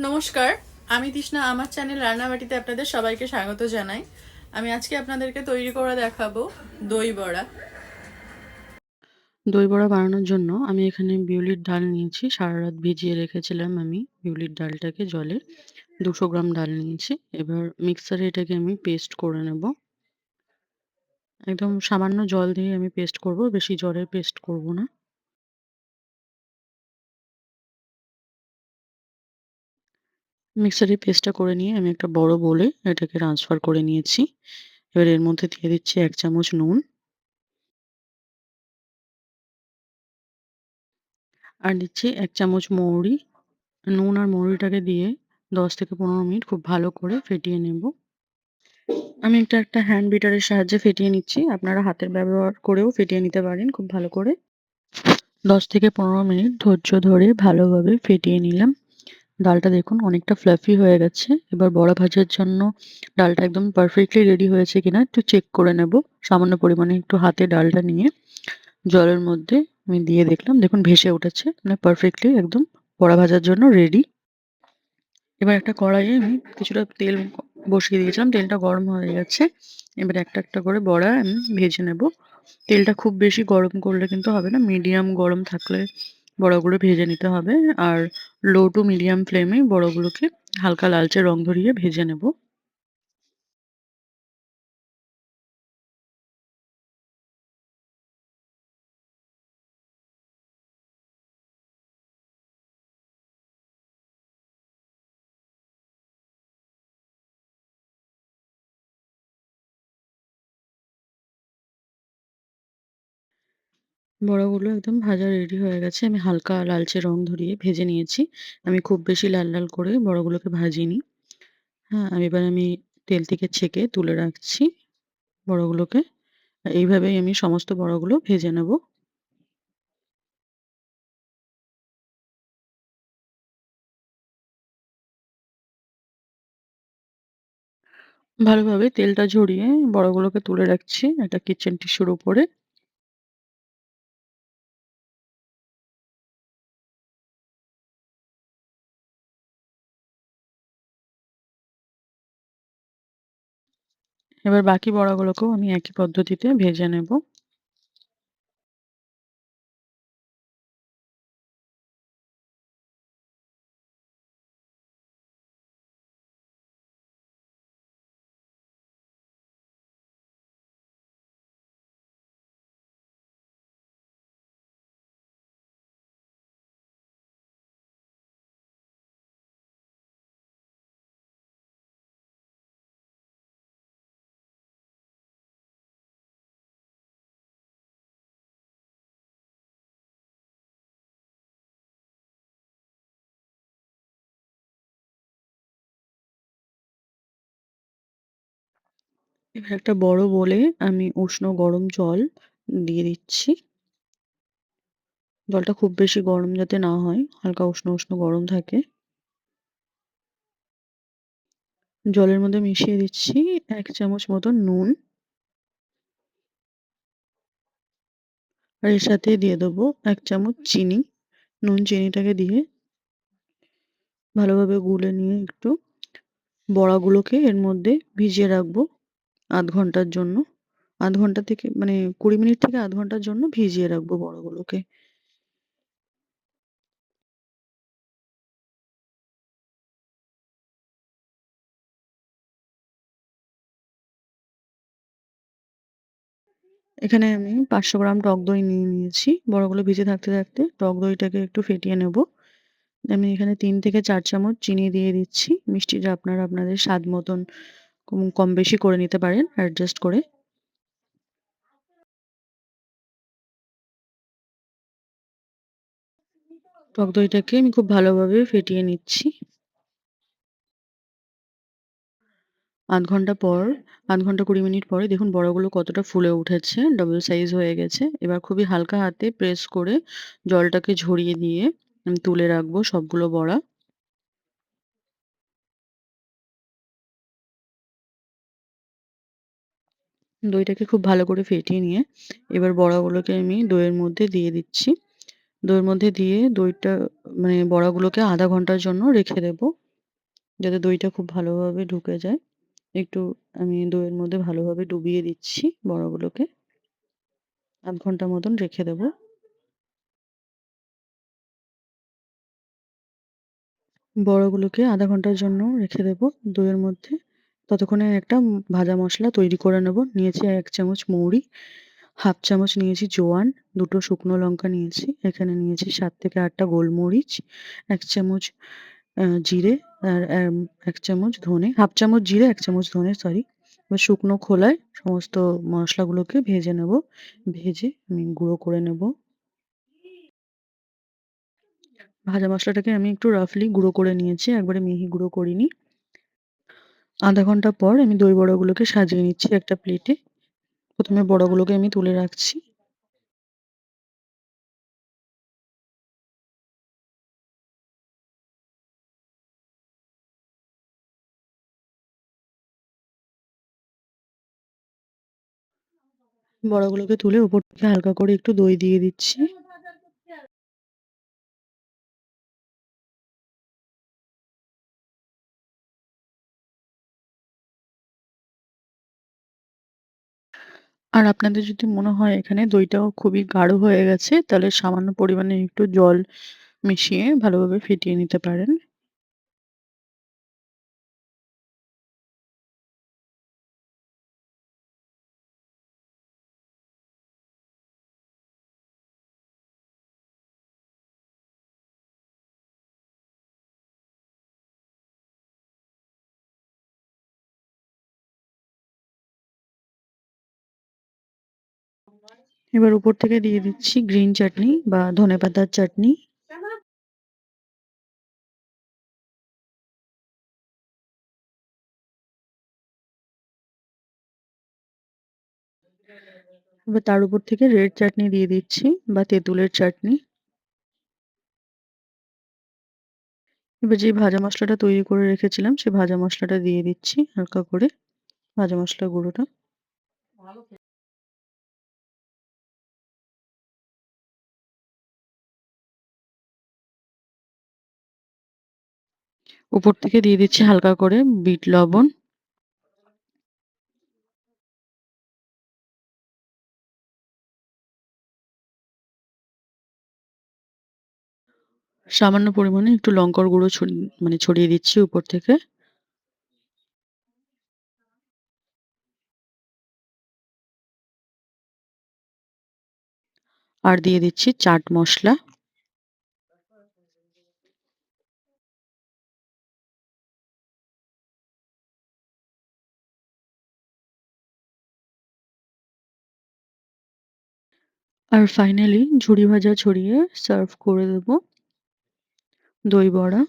নমস্কার, আমি তৃষ্ণা। আমার চ্যানেল রান্নাবাটিতে আপনাদের সবাইকে স্বাগত জানাই। আমি আজকে আপনাদেরকে তৈরি করে দেখাবো দই বড়া। দই বড়া বানানোর জন্য আমি এখানে বিউলির ডাল নিয়েছি। সারারাত ভিজিয়ে রেখেছিলাম আমি বিউলির ডালটাকে জলে। ২০০ গ্রাম ডাল নিয়েছি। এবার মিক্সারে এটাকে আমি পেস্ট করে নেব। একদম সামান্য জল দিয়ে আমি পেস্ট করব, বেশি জলের পেস্ট করব না। মিক্সারে পেস্টটা করে নিয়ে আমি একটা বড় বোলে এটাকে ট্রান্সফার করে নিয়েছি। এবার এর মধ্যে দিয়ে দিচ্ছি ১ চামচ নুন আর দিচ্ছি ১ চামচ মৌরি। নুন আর মৌরিটাকে দিয়ে ১০ থেকে ১৫ মিনিট খুব ভালো করে ফেটিয়ে নেব। আমি এটা একটা হ্যান্ড বিটারের সাহায্যে ফেটিয়ে নিচ্ছি। আপনারা হাতের ব্যবহার করেও ফেটিয়ে নিতে পারেন খুব ভালো করে। ১০ থেকে ১৫ মিনিট ধৈর্য ধরে ভালোভাবে ফেটিয়ে নিলাম। ডালটা দেখুন অনেকটা ফ্লাফি হয়ে গেছে। এবার বড়া ভাজার জন্য ডালটা একদম পারফেক্টলি রেডি হয়েছে কিনা একটু চেক করে নেব। সামান্য পরিমাণে একটু হাতে ডালটা নিয়ে জলের মধ্যে আমি দিয়ে দেখলাম। দেখুন ভেসে উঠেছে। মানে পারফেক্টলি একদম বড়া ভাজার জন্য রেডি। এবার একটা কড়াইয়ে আমি কিছুটা তেল বসিয়ে দিয়েছিলাম। তেলটা গরম হয়ে গেছে। এবার একটা, একটা করে বড়া আমি ভেজে নেব। তেলটা খুব বেশি গরম করলে কিন্তু হবে না। মিডিয়াম গরম থাকলে বড়াগুলো ভেজে নিতে হবে। আর লো টু মিডিয়াম ফ্লেমে বড়াগুলোকে হালকা লালচে রং ধরিয়ে ভেজে নেব। বড়াগুলো একদম ভাজা রেডি হয়ে গেছে। আমি হালকা লালচে রং ধরিয়ে ভেজে নিয়েছি। আমি খুব বেশি লাল, লাল করে বড়াগুলোকে ভাজিনি। হ্যাঁ, এবার আমি তেল থেকে ছেঁকে তুলে রাখছি বড়াগুলোকে। এইভাবেই আমি সমস্ত বড়াগুলো ভেজে নেব। ভালোভাবে তেলটা ঝরিয়ে বড়াগুলোকে তুলে রাখছি একটা কিচেন টিস্যুর উপরে। এবার বাকি বড়াগুলোকেও আমি একই পদ্ধতিতে ভেজে নেব। এবার একটা বড় বোলে আমি উষ্ণ গরম জল দিয়ে দিচ্ছি। জলটা খুব বেশি গরম যাতে না হয়, হালকা উষ্ণ, উষ্ণ গরম থাকে। জলের মধ্যে মিশিয়ে দিচ্ছি ১ চামচ মতো নুন। আর এর সাথে দিয়ে দেবো ১ চামচ চিনি। নুন চিনিটাকে দিয়ে ভালোভাবে গুলে নিয়ে একটু বড়াগুলোকে এর মধ্যে ভিজিয়ে রাখবো ০.৫ ঘন্টার জন্য। ০.৫ ঘন্টা থেকে মানে ২০ মিনিট থেকে ০.৫ ঘন্টার জন্য ভিজিয়ে রাখবো বড়াগুলোকে। এখানে আমি ৫০০ গ্রাম টক দই নিয়ে নিয়েছি। বড়াগুলো ভিজে থাকতে, থাকতে টক দইটাকে একটু ফেটিয়ে নেব। আমি এখানে ৩ থেকে ৪ চামচ চিনি দিয়ে দিচ্ছি। মিষ্টিটা আপনারা আপনাদের স্বাদ মতন কম বেশি করে নিতে পারেন অ্যাডজাস্ট করে। টক দইটাকে আমি খুব ভালোভাবে ফেটিয়ে নিচ্ছি। ০.৫ ঘন্টা পর ০.৫ ঘন্টা ২০ মিনিট পরে দেখুন বড়াগুলো কতটা ফুলে উঠেছে, ডাবল সাইজ হয়ে গেছে। এবার খুবই হালকা হাতে প্রেস করে জলটাকে ঝরিয়ে দিয়ে আমি তুলে রাখবো সবগুলো বড়া। দইটাকে খুব ভালো করে ফেটিয়ে নিয়ে এবার বড়াগুলোকে আমি দইয়ের মধ্যে দিয়ে দিচ্ছি। দইয়ের মধ্যে দিয়ে দইটা মানে বড়াগুলোকে ০.৫ ঘন্টার জন্য রেখে দেব। যাতে দইটা খুব ভালোভাবে ঢুকে যায়। একটু আমি দইয়ের মধ্যে ভালোভাবে ডুবিয়ে দিচ্ছি বড়াগুলোকে। ০.৫ ঘন্টা মতন রেখে দেব। বড়াগুলোকে ০.৫ ঘন্টার জন্য রেখে দেব দইয়ের মধ্যে। ততক্ষণে একটা ভাজা মসলা তৈরি করে নেব। নিয়েছি ১ চামচ মৌরি, ১/২ চামচ নিয়েছি জোয়ান, ২ টো শুকনো লঙ্কা নিয়েছি। এখানে নিয়েছি ৭ থেকে ৮ টা গোলমরিচ, ১ চামচ জিরে, আর ১ চামচ ধনে, ১/২ চামচ জিরে, ১ চামচ ধনে সরি। এবার শুকনো খোলায় সমস্ত মসলাগুলোকে ভেজে নেব। ভেজে আমি গুঁড়ো করে নেব। ভাজা মসলাটাকে আমি একটু রাফলি গুঁড়ো করে নিয়েছি, একবারে মিহি গুঁড়ো করিনি। ০.৫ ঘন্টা পর আমি দই বড়াগুলোকে সাজিয়ে নিচ্ছি একটা প্লেটে। ১ম এ বড়াগুলোকে আমি তুলে রাখছি। বড়াগুলোকে তুলে উপর থেকে হালকা করে একটু দই দিয়ে দিচ্ছি। আর আপনাদের যদি মনে হয় এখানে দইটাও খুবই গাঢ় হয়ে গেছে, তাহলে সামান্য পরিমাণে একটু জল মিশিয়ে ভালোভাবে ফেটিয়ে নিতে পারেন। এবার উপর থেকে দিয়ে দিচ্ছি গ্রিন চাটনি বা ধনেপাতার চাটনি। এবার তার উপর থেকে রেড চাটনি দিয়ে দিচ্ছি বা তেঁতুলের চাটনি। এবার যে ভাজা মসলাটা তৈরি করে রেখেছিলাম, সেই ভাজা মসলাটা দিয়ে দিচ্ছি হালকা করে, ভাজা মসলার গুঁড়োটা। উপর থেকে দিয়ে দিচ্ছি হালকা করে বিট লবণ। সামান্য পরিমাণে একটু লঙ্কার গুঁড়ো ছড়িয়ে দিচ্ছি উপর থেকে। আর দিয়ে দিচ্ছি চাট মসলা। আর ফাইনালি ঝুরি ভাজা ছড়িয়ে সার্ভ করে দেব দই বড়া।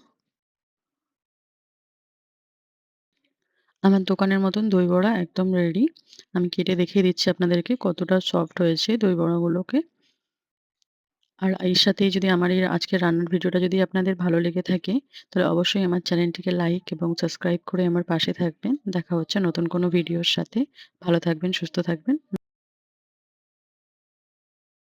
আমার দোকানের মতন দই বড়া একদম রেডি। আমি কেটে দেখিয়ে দিচ্ছি আপনাদেরকে কতটা সফট হয়েছে দই বড়াগুলোকে। আর এর সাথেই যদি আমার এই আজকের রান্নার ভিডিওটা যদি আপনাদের ভালো লেগে থাকে, তাহলে অবশ্যই আমার চ্যানেলটিকে লাইক এবং সাবস্ক্রাইব করে আমার পাশে থাকবেন। দেখা হচ্ছে নতুন কোনো ভিডিওর সাথে। ভালো থাকবেন, সুস্থ থাকবেন।